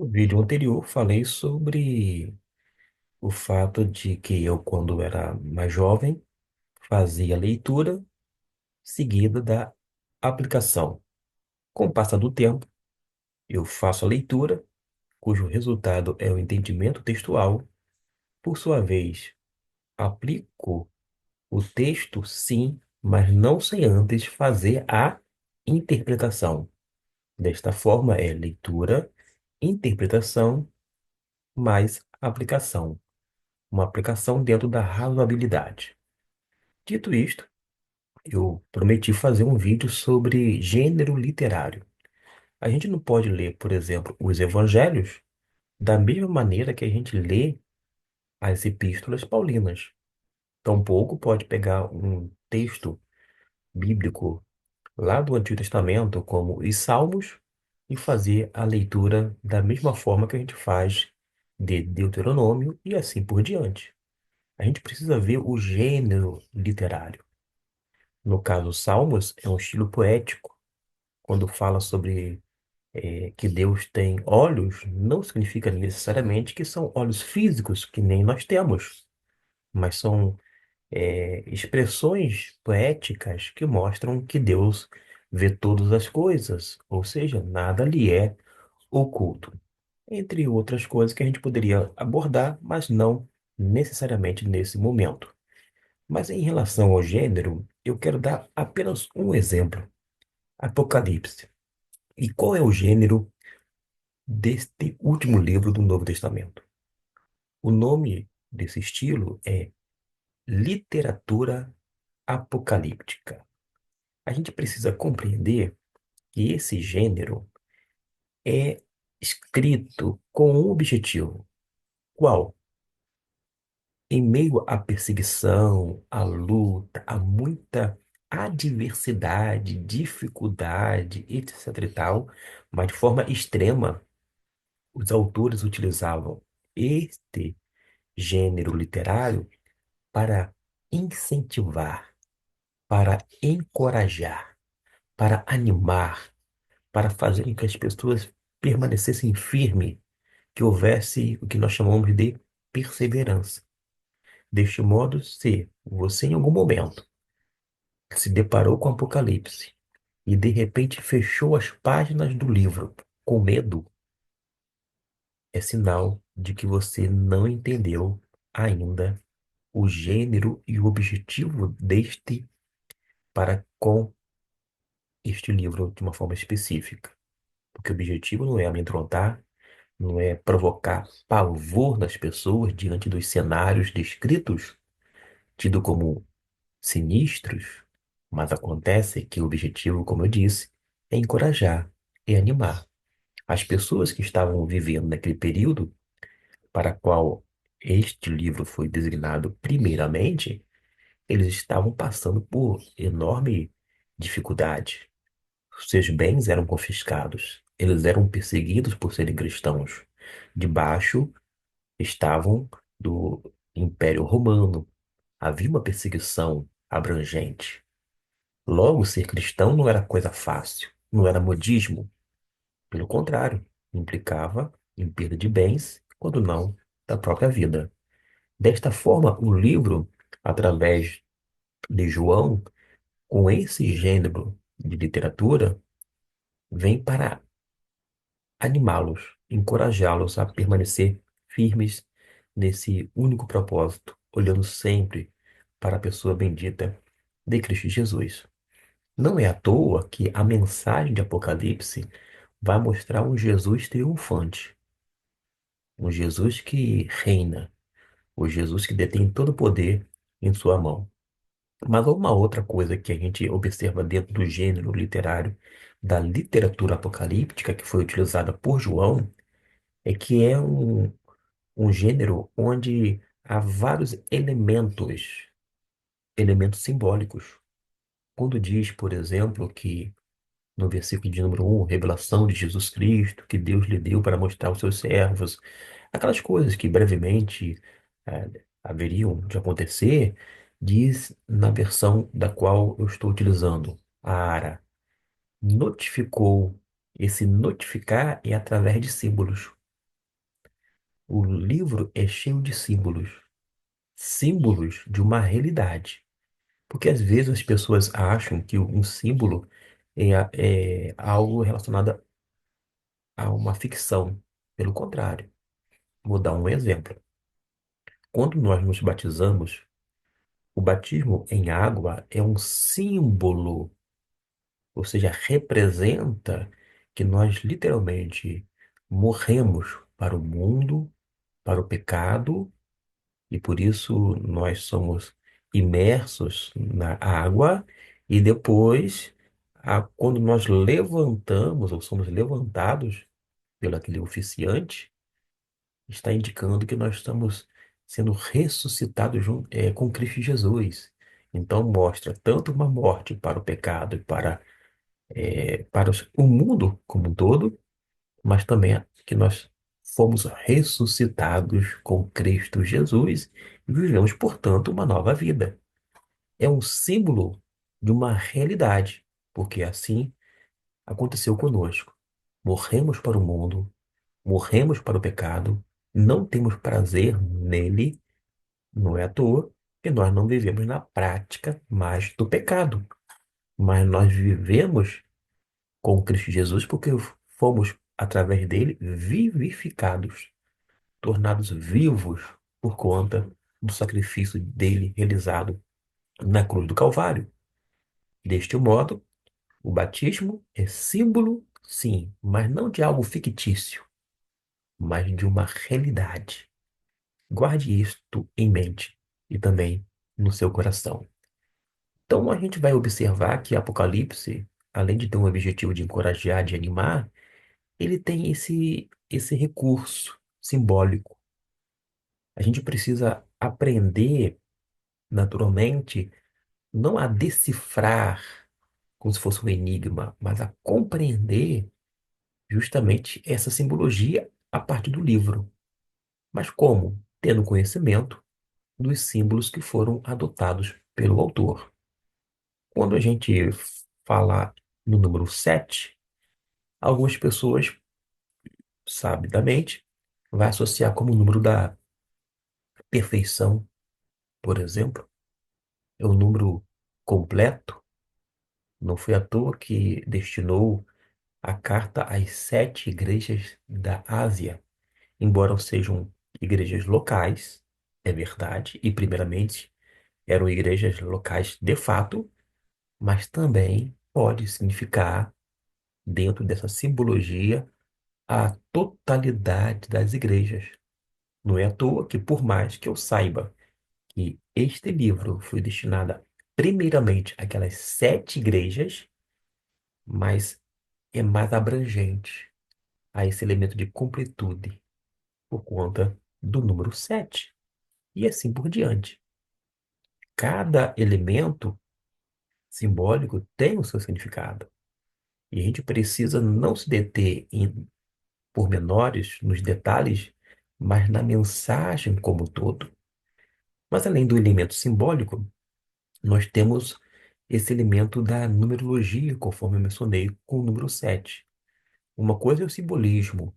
No vídeo anterior, falei sobre o fato de que eu, quando era mais jovem, fazia leitura seguida da aplicação. Com o passar do tempo, eu faço a leitura, cujo resultado é o entendimento textual. Por sua vez, aplico o texto, sim, mas não sem antes fazer a interpretação. Desta forma, é leitura, interpretação mais aplicação. Uma aplicação dentro da razoabilidade. Dito isto, eu prometi fazer um vídeo sobre gênero literário. A gente não pode ler, por exemplo, os evangelhos da mesma maneira que a gente lê as epístolas paulinas. Tampouco pode pegar um texto bíblico lá do Antigo Testamento, como os Salmos, e fazer a leitura da mesma forma que a gente faz de Deuteronômio e assim por diante. A gente precisa ver o gênero literário. No caso, Salmos é um estilo poético. Quando fala sobre que Deus tem olhos, não significa necessariamente que são olhos físicos, que nem nós temos, mas são expressões poéticas que mostram que Deus vê todas as coisas, ou seja, nada lhe é oculto. Entre outras coisas que a gente poderia abordar, mas não necessariamente nesse momento. Mas em relação ao gênero, eu quero dar apenas um exemplo. Apocalipse. E qual é o gênero deste último livro do Novo Testamento? O nome desse estilo é literatura apocalíptica. A gente precisa compreender que esse gênero é escrito com um objetivo. Qual? Em meio à perseguição, à luta, a muita adversidade, dificuldade, etc e tal, mas de forma extrema, os autores utilizavam este gênero literário para incentivar, para encorajar, para animar, para fazer com que as pessoas permanecessem firmes, que houvesse o que nós chamamos de perseverança. Deste modo, se você em algum momento se deparou com o Apocalipse e de repente fechou as páginas do livro com medo, é sinal de que você não entendeu ainda o gênero e o objetivo deste para com este livro de uma forma específica. Porque o objetivo não é amedrontar, não é provocar pavor nas pessoas diante dos cenários descritos, tido como sinistros, mas acontece que o objetivo, como eu disse, é encorajar, é animar. As pessoas que estavam vivendo naquele período para qual este livro foi designado primeiramente, eles estavam passando por enorme dificuldade. Seus bens eram confiscados. Eles eram perseguidos por serem cristãos. Debaixo estavam do Império Romano. Havia uma perseguição abrangente. Logo, ser cristão não era coisa fácil, não era modismo. Pelo contrário, implicava em perda de bens, quando não da própria vida. Desta forma, o livro, através de João, com esse gênero de literatura, vem para animá-los, encorajá-los a permanecer firmes nesse único propósito, olhando sempre para a pessoa bendita de Cristo Jesus. Não é à toa que a mensagem de Apocalipse vai mostrar um Jesus triunfante, um Jesus que reina, o Jesus que detém todo o poder em sua mão. Mas há uma outra coisa que a gente observa dentro do gênero literário da literatura apocalíptica que foi utilizada por João, é que é um gênero onde há vários elementos simbólicos. Quando diz, por exemplo, que no versículo de número 1, revelação de Jesus Cristo, que Deus lhe deu para mostrar aos seus servos, aquelas coisas que brevemente haveriam de acontecer, diz na versão da qual eu estou utilizando, a ARA, notificou. Esse notificar é através de símbolos. O livro é cheio de símbolos, símbolos de uma realidade. Porque às vezes as pessoas acham que um símbolo é algo relacionado a uma ficção. Pelo contrário, vou dar um exemplo. Quando nós nos batizamos, o batismo em água é um símbolo, ou seja, representa que nós literalmente morremos para o mundo, para o pecado, e por isso nós somos imersos na água, e depois, quando nós levantamos ou somos levantados pelo aquele oficiante, está indicando que nós estamos sendo ressuscitados com Cristo Jesus. Então mostra tanto uma morte para o pecado e para o mundo como um todo, mas também que nós fomos ressuscitados com Cristo Jesus e vivemos, portanto, uma nova vida. É um símbolo de uma realidade, porque assim aconteceu conosco. Morremos para o mundo, morremos para o pecado, não temos prazer nele, não é à toa que nós não vivemos na prática mais do pecado, mas nós vivemos com Cristo Jesus porque fomos, através dele, vivificados, tornados vivos por conta do sacrifício dele realizado na cruz do Calvário. Deste modo, o batismo é símbolo, sim, mas não de algo fictício, mas de uma realidade. Guarde isto em mente e também no seu coração. Então, a gente vai observar que Apocalipse, além de ter um objetivo de encorajar, de animar, ele tem esse recurso simbólico. A gente precisa aprender, naturalmente, não a decifrar como se fosse um enigma, mas a compreender justamente essa simbologia a partir do livro. Mas como? Tendo conhecimento dos símbolos que foram adotados pelo autor. Quando a gente fala no número 7, algumas pessoas, sabidamente, vai associar como o número da perfeição, por exemplo, é o número completo. Não foi à toa que destinou a carta às 7 igrejas da Ásia, embora sejam igrejas locais, é verdade, e primeiramente eram igrejas locais de fato, mas também pode significar, dentro dessa simbologia, a totalidade das igrejas. Não é à toa que, por mais que eu saiba que este livro foi destinado primeiramente àquelas 7 igrejas, mas é mais abrangente a esse elemento de completude por conta do número 7 e assim por diante. Cada elemento simbólico tem o seu significado e a gente precisa não se deter em pormenores, nos detalhes, mas na mensagem como um todo. Mas além do elemento simbólico, nós temos esse elemento da numerologia, conforme eu mencionei, com o número 7. Uma coisa é o simbolismo,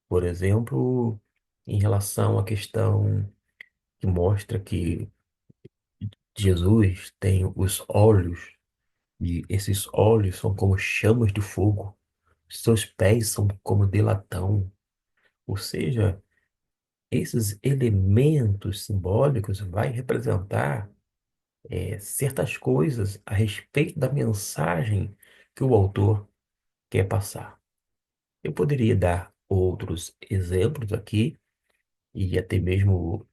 por exemplo, em relação à questão que mostra que Jesus tem os olhos, e esses olhos são como chamas de fogo, seus pés são como de latão, ou seja, esses elementos simbólicos vai representar certas coisas a respeito da mensagem que o autor quer passar. Eu poderia dar outros exemplos aqui e até mesmo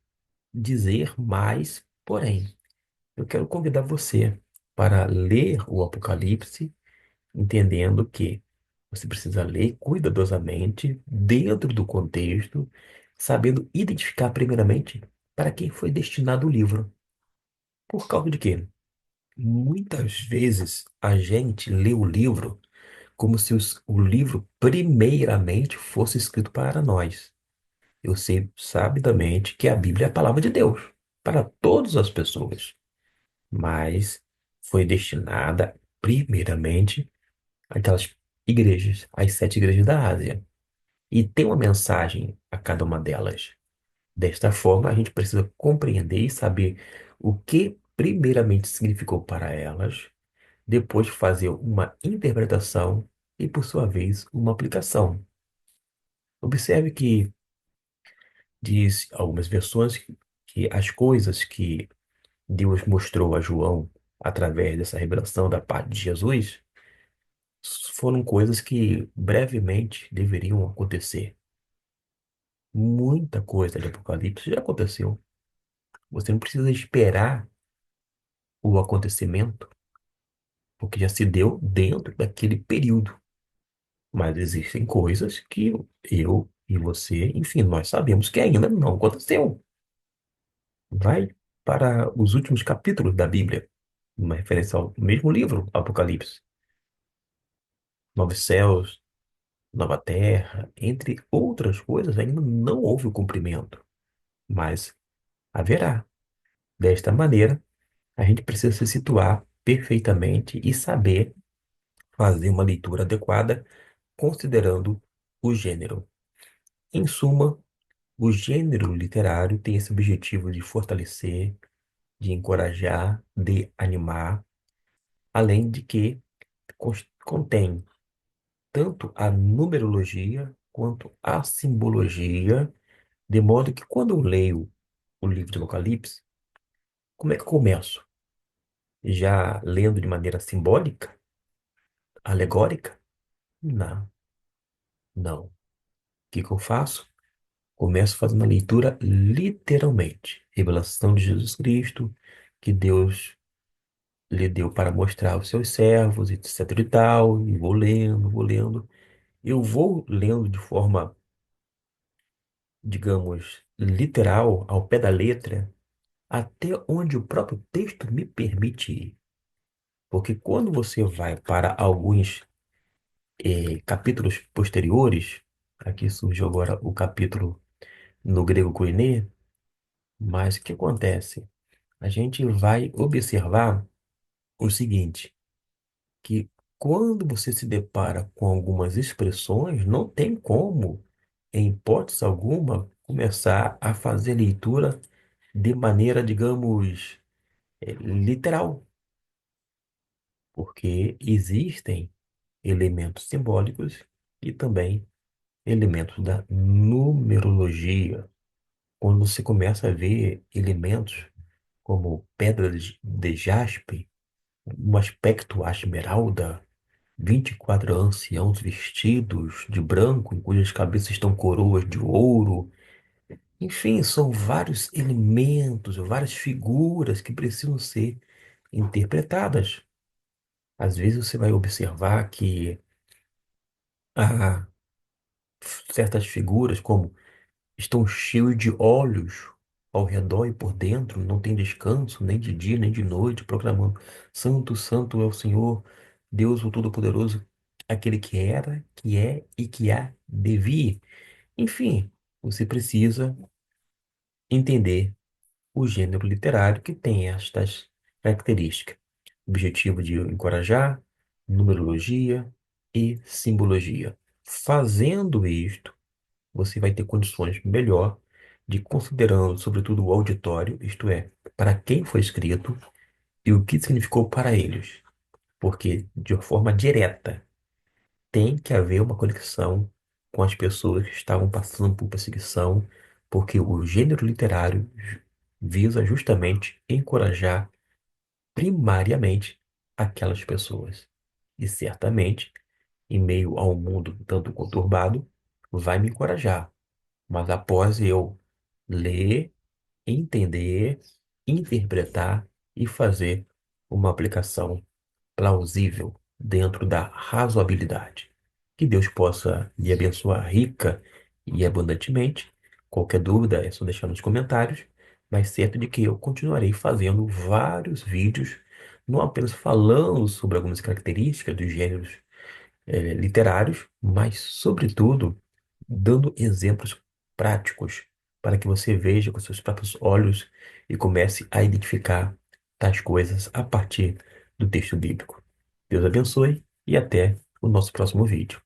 dizer mais, porém, eu quero convidar você para ler o Apocalipse, entendendo que você precisa ler cuidadosamente, dentro do contexto, sabendo identificar primeiramente para quem foi destinado o livro. Por causa de quê? Muitas vezes a gente lê o livro como se o livro primeiramente fosse escrito para nós. Eu sei sabidamente que a Bíblia é a palavra de Deus para todas as pessoas, mas foi destinada primeiramente àquelas igrejas, às 7 igrejas da Ásia. e tem uma mensagem a cada uma delas. Desta forma, a gente precisa compreender e saber o que primeiramente significou para elas, depois fazer uma interpretação e, por sua vez, uma aplicação. Observe que diz algumas versões que as coisas que Deus mostrou a João através dessa revelação da parte de Jesus foram coisas que brevemente deveriam acontecer. Muita coisa de Apocalipse já aconteceu. Você não precisa esperar o acontecimento, porque já se deu dentro daquele período. Mas existem coisas que eu e você, enfim, nós sabemos que ainda não aconteceu. Vai para os últimos capítulos da Bíblia, uma referência ao mesmo livro, Apocalipse. Novos céus, nova terra, entre outras coisas, ainda não houve o cumprimento, mas haverá. Desta maneira, a gente precisa se situar perfeitamente e saber fazer uma leitura adequada, considerando o gênero. Em suma, o gênero literário tem esse objetivo de fortalecer, de encorajar, de animar, além de que contém tanto a numerologia quanto a simbologia, de modo que quando eu leio o livro de Apocalipse, como é que eu começo? Já lendo de maneira simbólica, alegórica? Não, não. O que que eu faço? Começo fazendo a leitura literalmente. Revelação de Jesus Cristo, que Deus lhe deu para mostrar aos seus servos, etc e tal, e vou lendo, vou lendo. Eu vou lendo de forma, digamos, literal, ao pé da letra, até onde o próprio texto me permite ir. Porque quando você vai para alguns capítulos posteriores, aqui surgiu agora o capítulo no grego koiné, mas o que acontece? A gente vai observar o seguinte, que quando você se depara com algumas expressões, não tem como, em hipótese alguma, começar a fazer leitura de maneira, digamos, literal, porque existem elementos simbólicos e também elementos da numerologia. Quando você começa a ver elementos como pedras de jaspe, um aspecto à esmeralda, 24 anciãos vestidos de branco, em cujas cabeças estão coroas de ouro. Enfim, são vários elementos, várias figuras que precisam ser interpretadas. Às vezes você vai observar que há certas figuras, como estão cheios de olhos ao redor e por dentro, não tem descanso, nem de dia, nem de noite, proclamando: Santo, Santo é o Senhor, Deus o Todo-Poderoso, aquele que era, que é e que há de vir. Enfim, você precisa entender o gênero literário que tem estas características. Objetivo de encorajar, numerologia e simbologia. Fazendo isto, você vai ter condições melhor de considerando, sobretudo, o auditório, isto é, para quem foi escrito e o que significou para eles. Porque, de forma direta, tem que haver uma conexão com as pessoas que estavam passando por perseguição, porque o gênero literário visa justamente encorajar primariamente aquelas pessoas. E certamente, em meio a um mundo tanto conturbado, vai me encorajar. Mas após eu ler, entender, interpretar e fazer uma aplicação plausível dentro da razoabilidade. Que Deus possa lhe abençoar rica e abundantemente. Qualquer dúvida é só deixar nos comentários, mas certo de que eu continuarei fazendo vários vídeos, não apenas falando sobre algumas características dos gêneros literários, mas, sobretudo, dando exemplos práticos para que você veja com seus próprios olhos e comece a identificar tais coisas a partir do texto bíblico. Deus abençoe e até o nosso próximo vídeo.